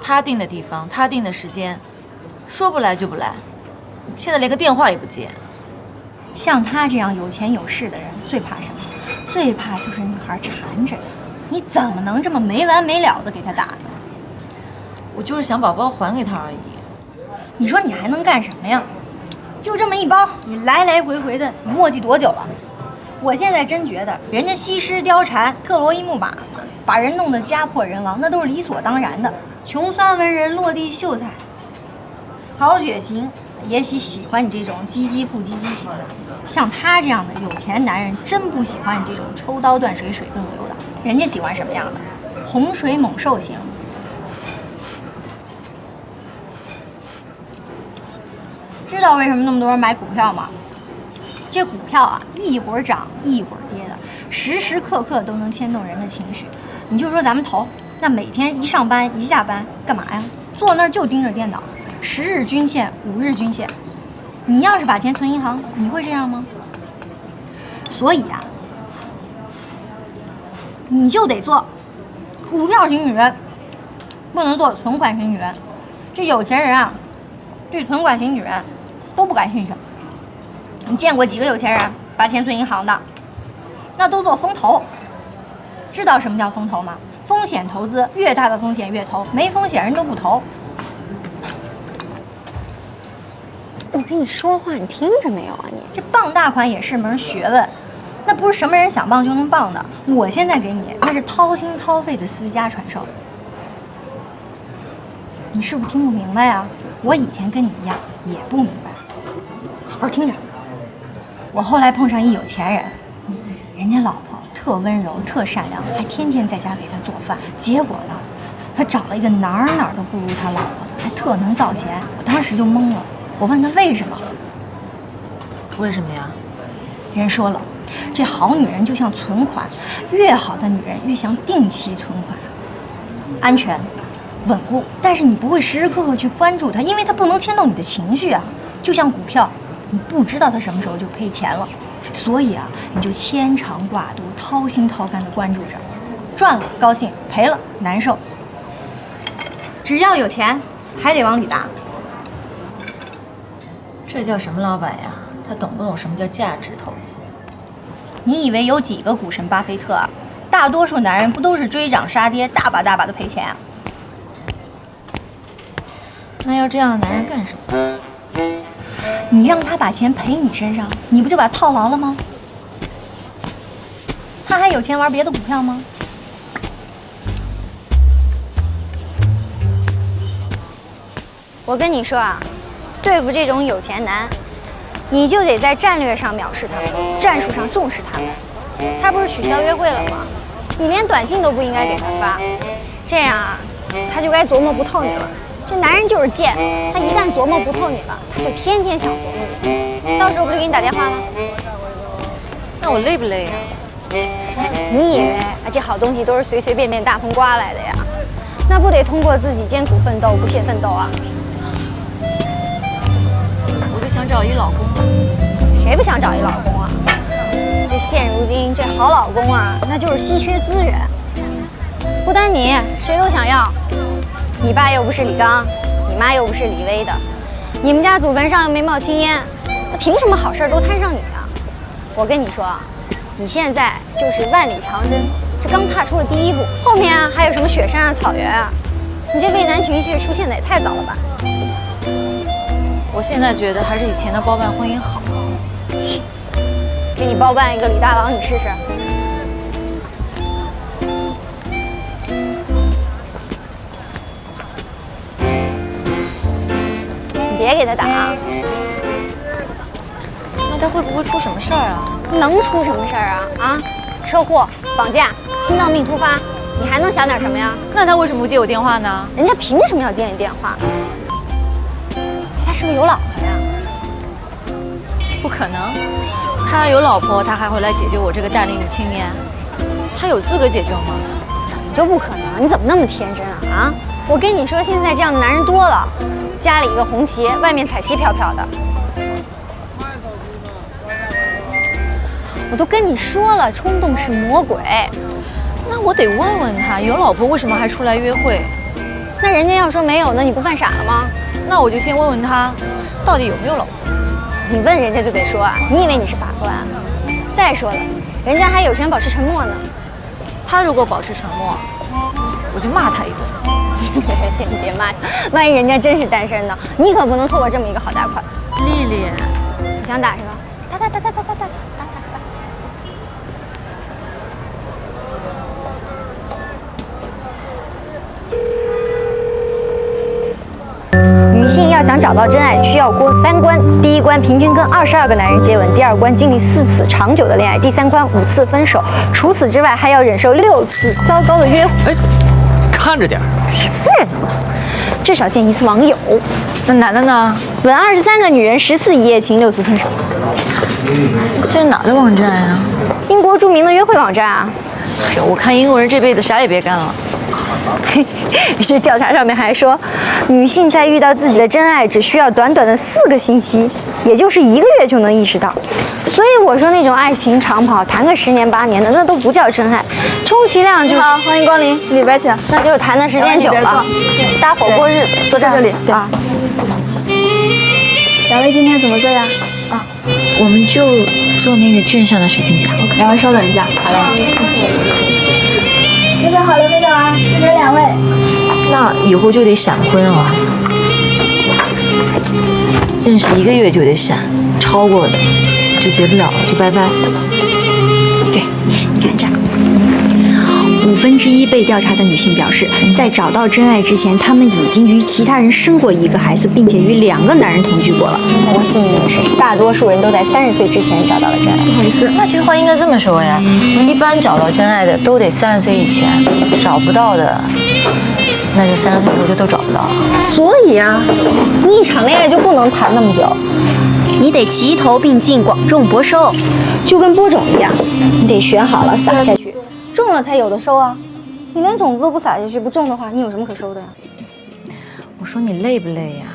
他定的地方，他定的时间，说不来就不来，现在连个电话也不接。像他这样有钱有势的人，最怕什么？最怕就是女孩缠着他。你怎么能这么没完没了的给他打呢？我就是想把包还给他而已。你说你还能干什么呀？就这么一包，你来来回回的，你磨叽多久了？我现在真觉得，人家西施貂蝉、特洛伊木马，把人弄得家破人亡，那都是理所当然的。穷酸文人落地秀才，曹雪芹也喜欢你这种唧唧复唧唧型的。像他这样的有钱男人，真不喜欢你这种抽刀断水水更流的。人家喜欢什么样的？洪水猛兽型。知道为什么那么多人买股票吗？这股票啊，一会儿涨一会儿跌的，时时刻刻都能牵动人的情绪。你就说咱们投，那每天一上班一下班干嘛呀？坐那儿就盯着电脑，10日均线、5日均线。你要是把钱存银行，你会这样吗？所以啊，你就得做股票型女人，不能做存款型女人。这有钱人啊，对存款型女人都不感兴趣。你见过几个有钱人把钱存银行的？那都做风投。知道什么叫风投吗？风险投资，越大的风险越投，没风险人都不投。我跟你说话，你听着没有啊？你这傍大款也是门学问，那不是什么人想傍就能傍的。我现在给你，那是掏心掏肺的私家传授。你是不是听不明白呀？我以前跟你一样也不明白。好好听着。我后来碰上一有钱人，人家老婆特温柔特善良，还天天在家给他做饭。结果呢，他找了一个哪儿都不如他老婆的，还特能造钱。我当时就懵了，我问他为什么？为什么呀？人说了，这好女人就像存款，越好的女人越像定期存款，安全稳固，但是你不会时时刻刻去关注它，因为它不能牵动你的情绪啊。就像股票，你不知道它什么时候就赔钱了，所以啊，你就牵肠挂肚、掏心掏肝的关注着，赚了高兴，赔了难受。只要有钱，还得往里砸。这叫什么老板呀？他懂不懂什么叫价值投资？你以为有几个股神巴菲特啊？大多数男人不都是追涨杀跌，大把大把的赔钱啊？那要这样的男人干什么？你让他把钱赔你身上，你不就把他套牢了吗？他还有钱玩别的股票吗？我跟你说啊，对付这种有钱男，你就得在战略上藐视他们，战术上重视他们。他不是取消约会了吗？你连短信都不应该给他发，这样啊，他就该琢磨不透你了。这男人就是贱，他一旦琢磨不透你了，他就天天想琢磨你，到时候不就给你打电话了？那我累不累呀？你以为这好东西都是随随便便大风刮来的呀？那不得通过自己艰苦奋斗、不懈奋斗啊！我就想找一老公。谁不想找一老公啊？这现如今这好老公啊，那就是稀缺资源。不单你，谁都想要。你爸又不是李刚，你妈又不是李薇的，你们家祖坟上又没冒青烟，那凭什么好事都摊上你啊？我跟你说啊，你现在就是万里长征，这刚踏出了第一步，后面啊还有什么雪山啊、草原啊？你这畏难情绪出现的也太早了吧？我现在觉得还是以前的包办婚姻好。切，给你包办一个李大郎，你试试。别给他打，那他会不会出什么事儿啊？能出什么事儿啊？啊，车祸、绑架、心脏病突发，你还能想点什么呀？那他为什么不接我电话呢？人家凭什么要接你电话？他是不是有老婆呀？不可能，他要有老婆，他还会来解决我这个大龄女青年？他有资格解决吗？怎么就不可能？你怎么那么天真啊？啊！我跟你说，现在这样的男人多了。家里一个红旗，外面彩旗飘飘的。我都跟你说了，冲动是魔鬼。那我得问问他，有老婆为什么还出来约会？那人家要说没有呢，你不犯傻了吗？那我就先问问他，到底有没有老婆？你问人家就得说啊，你以为你是法官啊？再说了，人家还有权保持沉默呢。他如果保持沉默，我就骂他一顿。姐，你别骂他，万一人家真是单身呢，你可不能错过这么一个好大款。丽丽，你想打是吧？打。女性要想找到真爱，需要过3关。第一关，平均跟22个男人接吻；第2关，经历4次长久的恋爱；第3关5次分手。除此之外，还要忍受6次糟糕的约会。哎，看着点儿。至少见1次网友。那男的呢？吻23个女人，10次一夜情，6次分手。这是哪的网站呀？英国著名的约会网站啊。哎呦，我看英国人这辈子啥也别干了。这调查上面还说，女性在遇到自己的真爱只需要短短的4个星期，也就是1个月就能意识到。所以我说那种爱情长跑，谈个10年8年的，那都不叫真爱，充其量就是。好，欢迎光临，里边请。那就谈的时间久了，搭伙过日子，坐在这里。对啊。两位今天怎么做呀？我们就做那个卷上的水晶甲。两位稍等一下，好嘞。这边好了没有啊？这边2位。那以后就得闪婚啊，认识1个月就得闪，超过的就结不了了，就拜拜。对，你看这儿，1/5被调查的女性表示，在找到真爱之前，她们已经与其他人生过1个孩子，并且与2个男人同居过了。我幸运的是，大多数人都在30岁之前找到了真爱。不好意思，那这话应该这么说呀，一般找到真爱的都得30岁以前，找不到的，那就30岁以后就都找不到了。所以啊，你一场恋爱就不能谈那么久，你得齐头并进，广种播收，就跟播种一样，你得选好了撒下去，种了才有的收啊。你连种子都不撒下去，不种的话，你有什么可收的呀？我说你累不累呀？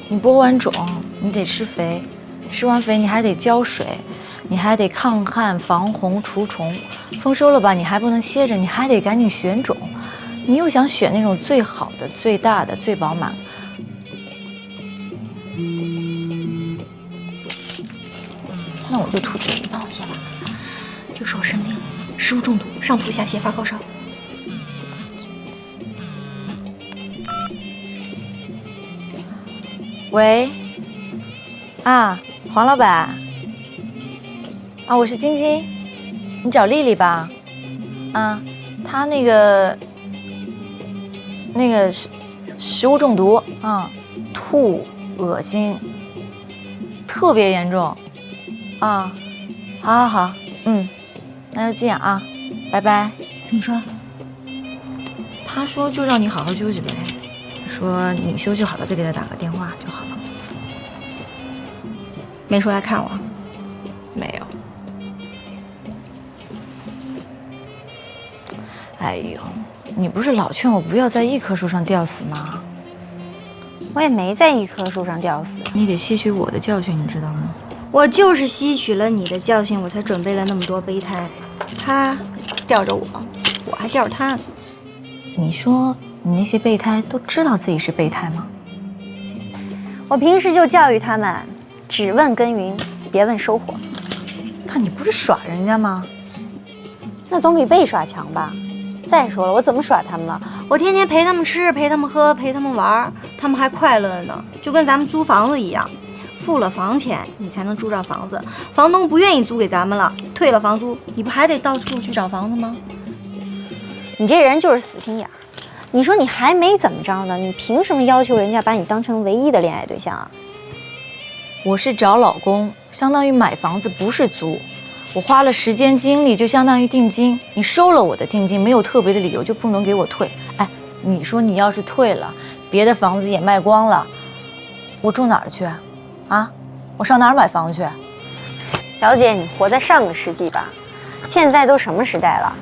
你播完种，你得施肥，施完肥你还得浇水，你还得抗旱、防洪、除虫。丰收了吧，你还不能歇着，你还得赶紧选种。你又想选那种最好的、最大的、最饱满。那我就吐这个，帮我接吧。就是我生病，食物中毒，上吐下泻，发高烧。喂，啊，黄老板，啊，我是晶晶，你找丽丽吧？啊，她那个食物中毒啊，吐、恶心，特别严重啊。好，那就这样啊，拜拜。怎么说？他说就让你好好休息呗，说你休息好了再给他打个电话就好了。没说来看我？没有。哎呦，你不是老劝我不要在一棵树上吊死吗？我也没在一棵树上吊死。你得吸取我的教训，你知道吗？我就是吸取了你的教训，我才准备了那么多备胎。他吊着我，我还吊着他呢。你说你那些备胎都知道自己是备胎吗？我平时就教育他们，只问耕耘，别问收获。那你不是耍人家吗？那总比被耍强吧？再说了，我怎么耍他们了？我天天陪他们吃，陪他们喝，陪他们玩，他们还快乐呢，就跟咱们租房子一样。付了房钱，你才能住上房子。房东不愿意租给咱们了，退了房租，你不还得到处去找房子吗？你这人就是死心眼儿。你说你还没怎么着呢，你凭什么要求人家把你当成唯一的恋爱对象啊？我是找老公，相当于买房子，不是租。我花了时间精力，就相当于定金。你收了我的定金，没有特别的理由就不能给我退。哎，你说你要是退了，别的房子也卖光了，我住哪儿去啊？啊，我上哪儿买房去？小姐，你活在上个世纪吧？现在都什么时代了？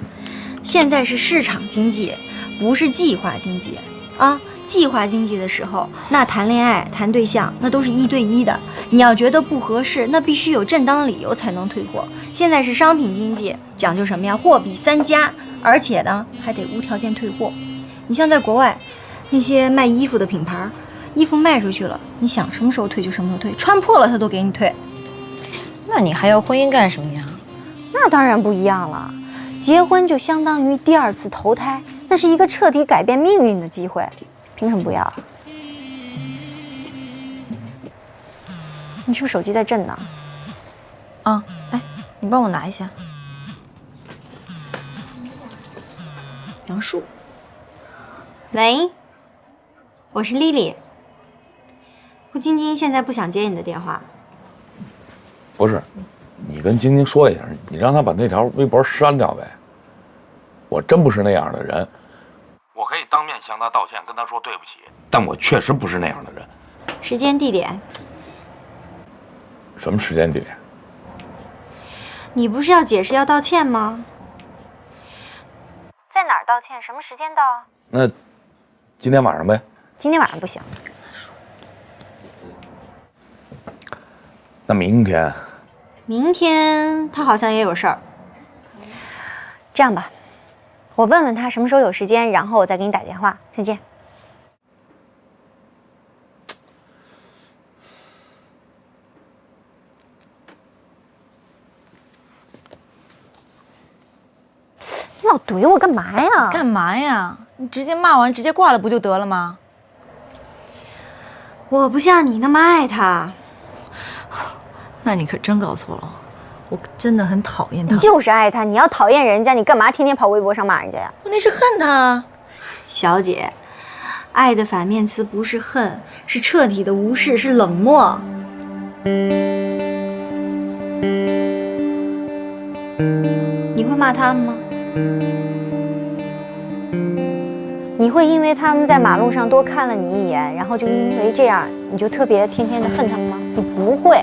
现在是市场经济，不是计划经济啊！计划经济的时候，那谈恋爱、谈对象，那都是1对1的。你要觉得不合适，那必须有正当的理由才能退货。现在是商品经济，讲究什么呀？货比3家，而且呢还得无条件退货。你像在国外，那些卖衣服的品牌，衣服卖出去了，你想什么时候退就什么时候退，穿破了他都给你退。那你还要婚姻干什么呀？那当然不一样了，结婚就相当于第2次投胎，那是一个彻底改变命运的机会，凭什么不要？你是不是手机在震呢？啊，哎，你帮我拿一下。杨树，喂，我是丽丽。顾晶晶现在不想接你的电话。不是，你跟晶晶说一下，你让她把那条微博删掉呗。我真不是那样的人，我可以当面向她道歉，跟她说对不起，但我确实不是那样的人。时间地点？什么时间地点？你不是要解释要道歉吗？在哪儿道歉？什么时间到啊？那今天晚上呗。今天晚上不行。那明天？明天他好像也有事儿。这样吧，我问问他什么时候有时间，然后我再给你打电话。再见。你老怼我干嘛呀？干嘛呀？你直接骂完直接挂了不就得了吗？我不像你那么爱他。那你可真搞错了，我真的很讨厌他。你就是爱他，你要讨厌人家，你干嘛天天跑微博上骂人家呀？我那是恨他。小姐，爱的反面词不是恨，是彻底的无视，是冷漠。你会骂他们吗？你会因为他们在马路上多看了你一眼，然后就因为这样你就特别天天的恨他们吗？你不会。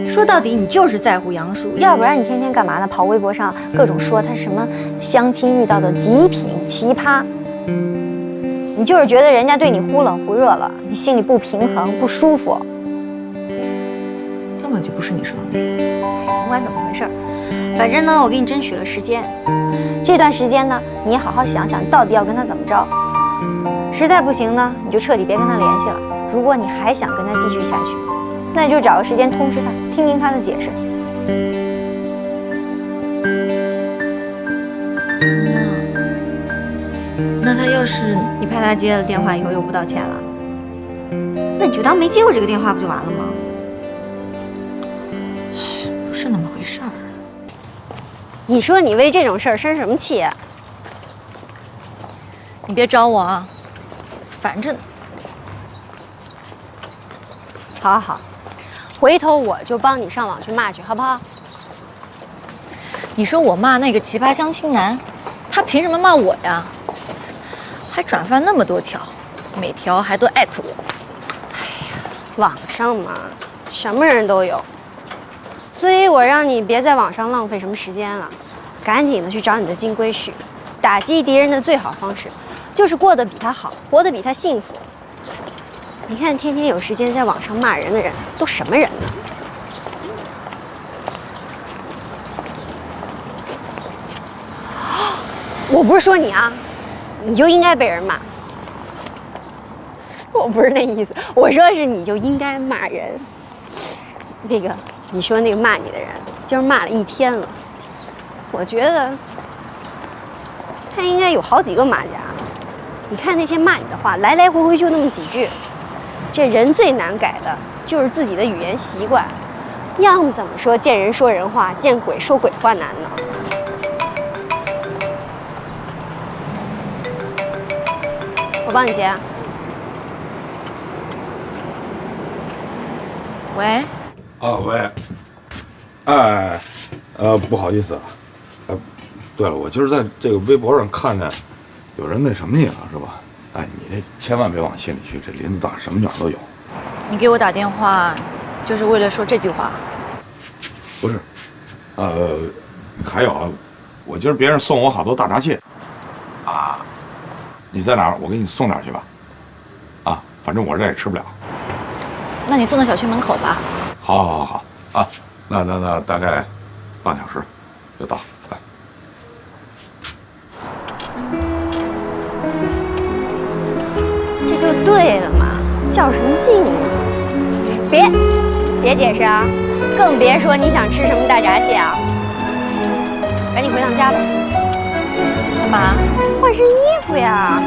说到底，你就是在乎杨树，要不然你天天干嘛呢？跑微博上各种说他什么相亲遇到的极品奇葩，你就是觉得人家对你忽冷忽热了，你心里不平衡不舒服。根本就不是你说的那个。不管怎么回事，反正呢，我给你争取了时间。这段时间呢，你好好想想到底要跟他怎么着。实在不行呢，你就彻底别跟他联系了。如果你还想跟他继续下去，那你就找个时间通知他，听听他的解释。那他要是你怕他接了电话以后又不道歉了，那你就当没接过这个电话不就完了吗？不是那么回事儿。你说你为这种事儿生什么气啊？你别找我啊，烦着呢。好好好，回头我就帮你上网去骂去，好不好？你说我骂那个奇葩相亲男，他凭什么骂我呀？还转发那么多条，每条还都艾特我。网上嘛，什么人都有，所以我让你别在网上浪费什么时间了，赶紧的去找你的金龟婿。打击敌人的最好方式，就是过得比他好，活得比他幸福。你看，天天有时间在网上骂人的人，都什么人呢？我不是说你啊，你就应该被人骂。我不是那意思，我说是你就应该骂人。那个，你说那个骂你的人，今儿骂了1天了，我觉得他应该有好几个马甲。你看那些骂你的话，来来回回就那么几句。这人最难改的就是自己的语言习惯，要么怎么说见人说人话，见鬼说鬼话难呢？我帮你接啊。喂，喂，哎，不好意思啊，对了，我今儿在这个微博上看见有人那什么你了，是吧？哎，你这千万别往心里去，这林子大，什么鸟都有。你给我打电话，就是为了说这句话？不是，还有啊，我今儿别人送我好多大闸蟹，啊，你在哪儿？我给你送点去吧。反正我这也吃不了。那你送到小区门口吧。好啊，那大概半小时就到。来，这就对了嘛，较什么劲啊？别解释啊，更别说你想吃什么大闸蟹啊！赶紧回趟家吧。干嘛？换身衣服呀！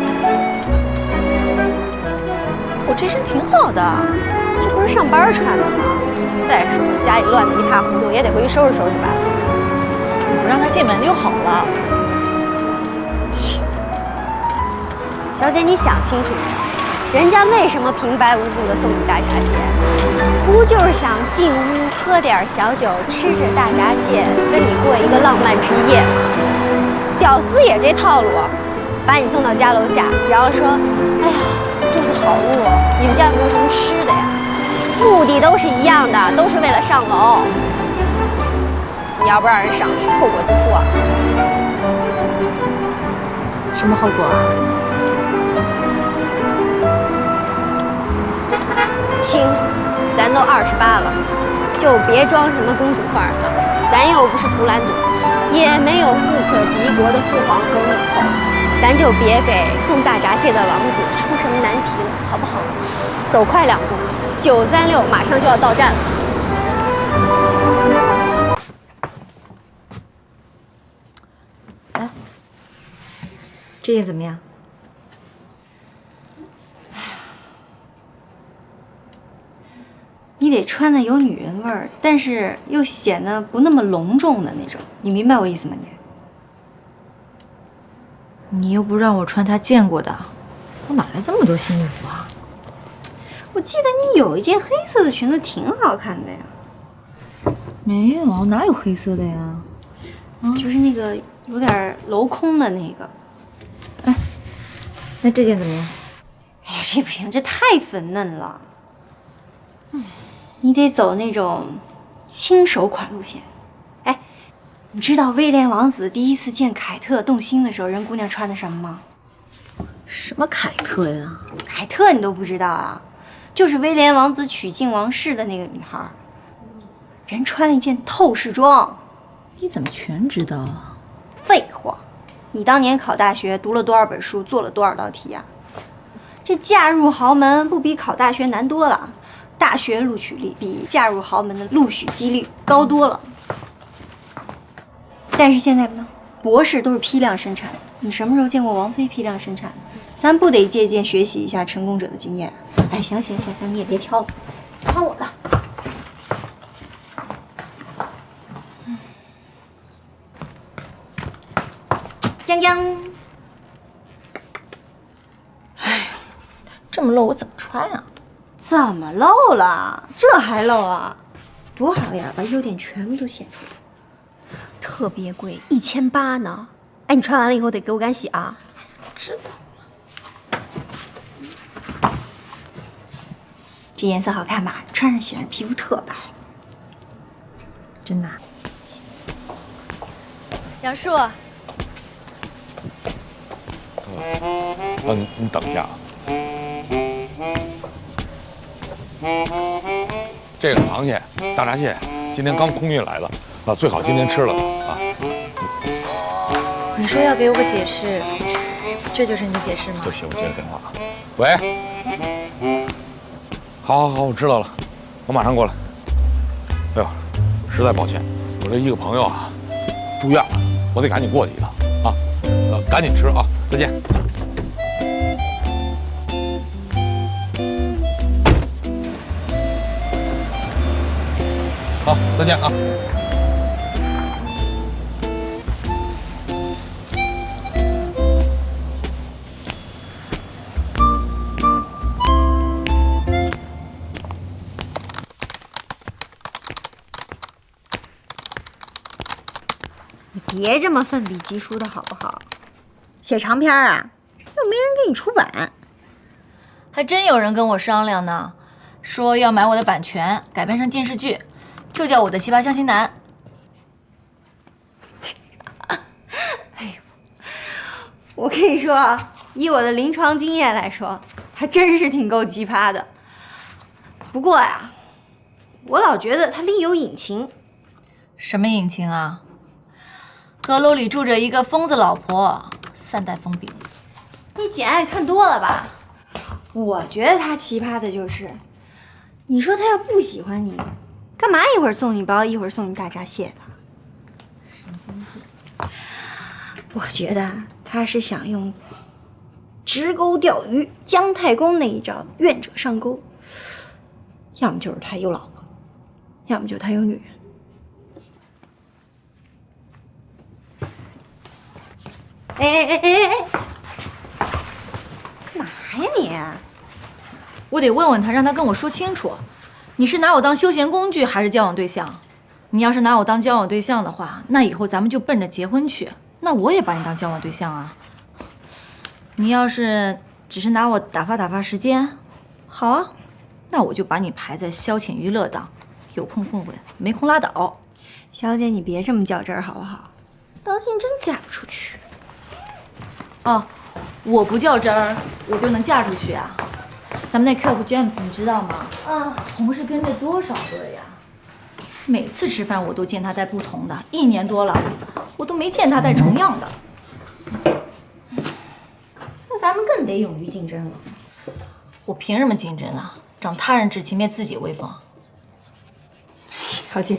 我这身挺好的。这不是上班穿的吗？再说家里乱得一塌糊涂，也得回去收拾收拾吧。你不让他进门就好了。小姐，你想清楚没有？人家为什么平白无故的送你大闸蟹？不就是想进屋喝点小酒，吃着大闸蟹，跟你过一个浪漫之夜吗？屌丝也这套路，把你送到家楼下，然后说：“哎呀，肚子好饿，你们家有没有什么吃的呀？”目的都是一样的，都是为了上楼。你要不让人上去，后果自负啊！什么后果啊？亲，咱都28了，就别装什么公主范儿了。咱又不是图兰朵，也没有富可敌国的父皇和母后，咱就别给送大闸蟹的王子出什么难题了，好不好？走快2步，936马上就要到站了。来，这件怎么样？你得穿的有女人味儿，但是又显得不那么隆重的那种，你明白我意思吗？你又不让我穿他见过的，我哪来这么多新衣服啊？我记得你有一件黑色的裙子挺好看的呀。没有，哪有黑色的呀？就是那个有点镂空的那个。哎，那这件怎么样？哎呀，这不行，这太粉嫩了。你得走那种轻手款路线。哎，你知道威廉王子第一次见凯特动心的时候，人姑娘穿的什么吗？什么凯特呀？凯特你都不知道啊？就是威廉王子娶进王室的那个女孩，人穿了一件透视装。你怎么全知道啊？废话，你当年考大学读了多少本书，做了多少道题呀？这嫁入豪门不比考大学难多了？大学录取率比嫁入豪门的录取几率高多了。但是现在呢，博士都是批量生产，你什么时候见过王妃批量生产？咱不得借鉴学习一下成功者的经验？哎，行，你也别挑了，穿我的。江江，这么露我怎么穿呀？怎么漏了？这还漏啊？多好呀，把优点全部都显出来。特别贵，1800呢。哎，你穿完了以后得给我干洗啊。知道。这颜色好看吧？穿上洗完皮肤特白。真的。杨树，你等一下啊。这个螃蟹、大闸蟹今天刚空运来的啊，最好今天吃了啊。你说要给我个解释，这就是你的解释吗？对不起，我接个电话啊。喂，好，我知道了，我马上过来。哎呦，实在抱歉，我这一个朋友啊住院了，我得赶紧过去一趟啊。赶紧吃啊，再见。好，再见啊。你别这么奋笔疾书的好不好？写长篇啊，又没人给你出版。还真有人跟我商量呢，说要买我的版权，改编成电视剧，就叫我的《奇葩相亲男》。我跟你说啊，以我的临床经验来说，还真是挺够奇葩的。不过呀，我老觉得他另有隐情。什么隐情啊？阁楼里住着一个疯子老婆，3代疯饼。你简爱看多了吧？我觉得他奇葩的就是，你说他要不喜欢你，干嘛一会儿送你包，一会儿送你大闸蟹的？我觉得他是想用直钩钓鱼姜太公那一招，愿者上钩。要么就是他有老婆，要么就是他有女人。哎！干嘛呀你？我得问问他，让他跟我说清楚，你是拿我当休闲工具还是交往对象？你要是拿我当交往对象的话，那以后咱们就奔着结婚去，那我也把你当交往对象啊。你要是只是拿我打发时间，好啊，那我就把你排在消遣娱乐档，有空混混，没空拉倒。小姐，你别这么较真儿好不好？当心真嫁不出去。哦，我不较真儿，我就能嫁出去啊？咱们那客户 James 你知道吗？同事跟着多少个呀？每次吃饭我都见他带不同的，1年多了，我都没见他带重样的。那咱们更得勇于竞争了。我凭什么竞争啊？长他人志气，灭自己威风。小姐，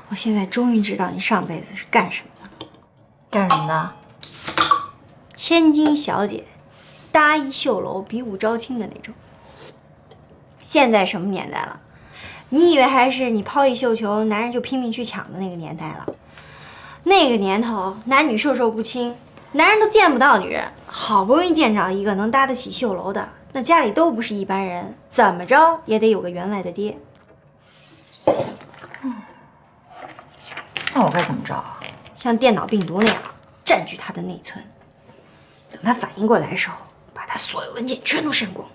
我现在终于知道你上辈子是干什么的。干什么的？千金小姐，搭一绣楼，比武招亲的那种。现在什么年代了？你以为还是你抛一绣球，男人就拼命去抢的那个年代了？那个年头，男女授受不亲，男人都见不到女人，好不容易见着一个能搭得起绣楼的，那家里都不是一般人，怎么着也得有个员外的爹。那我该怎么着啊？像电脑病毒那样占据他的内存，等他反应过来的时候，把他所有文件全都删光。